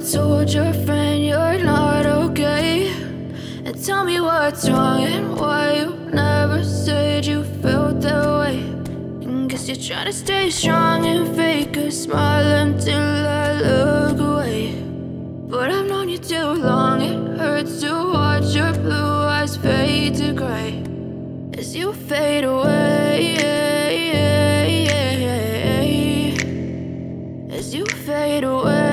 told your friend you're not okay? And tell me what's wrong and why you never said you felt that way. And guess you're trying to stay strong and fake a smile until I look away. But I've known you too long, it hurts to watch your blue eyes fade to gray as you fade away, as you fade away.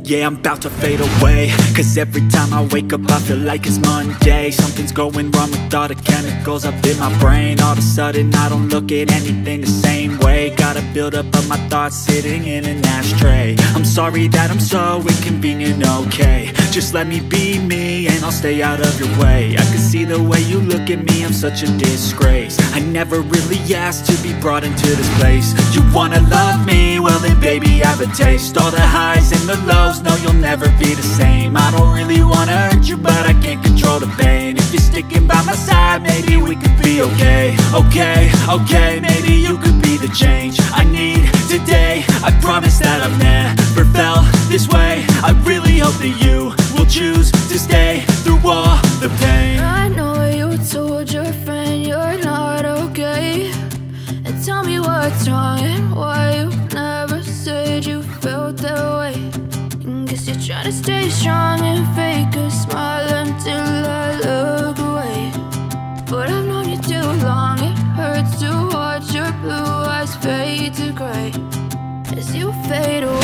Yeah, I'm about to fade away, cause every time I wake up I feel like it's Monday. Something's going wrong with all the chemicals up in my brain. All of a sudden I don't look at anything the same way. Got a buildup of my thoughts sitting in an ashtray. I'm sorry that I'm so inconvenient, okay? Just let me be me and I'll stay out of your way. I can see the way you look at me, I'm such a disgrace. I never really asked to be brought into this place. You wanna love me? Well then baby, have a taste. All the highs and the lows, no, you'll never be the same. I don't really wanna hurt you, but I can't control the pain. If you're sticking by my side, maybe we could be okay. Okay, maybe you could be the change I need today. I promise that I've never felt this way. I really hope that you will choose to stay through all the pain. I know you told your friend you're not okay. And tell me what's wrong and why you never said you felt that way. Guess you're trying to stay strong and fake a smile until I look away. But I've known you too long, it hurts to watch your blue eyes fade to gray as you fade away,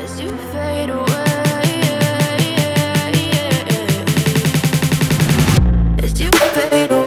as you fade away, as you fade away.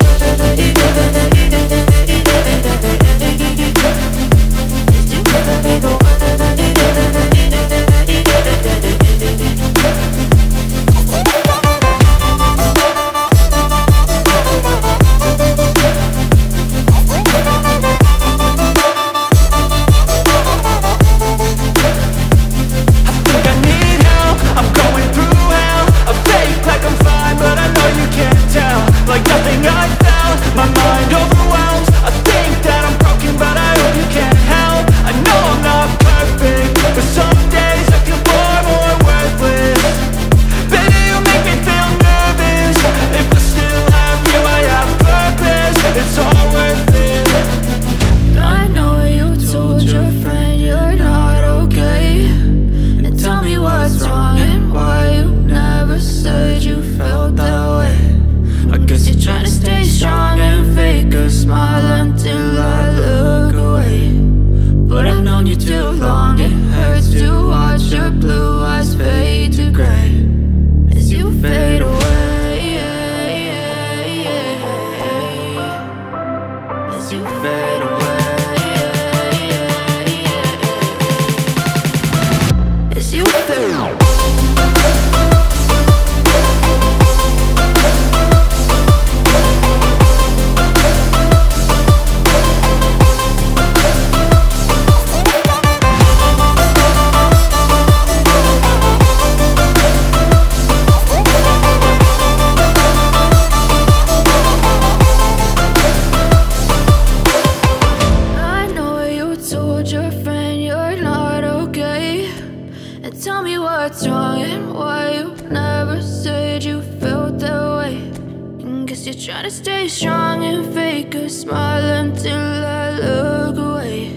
Trying to stay strong and fake a smile until I look away.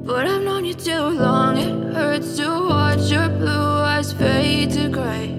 But I've known you too long, it hurts to watch your blue eyes fade to gray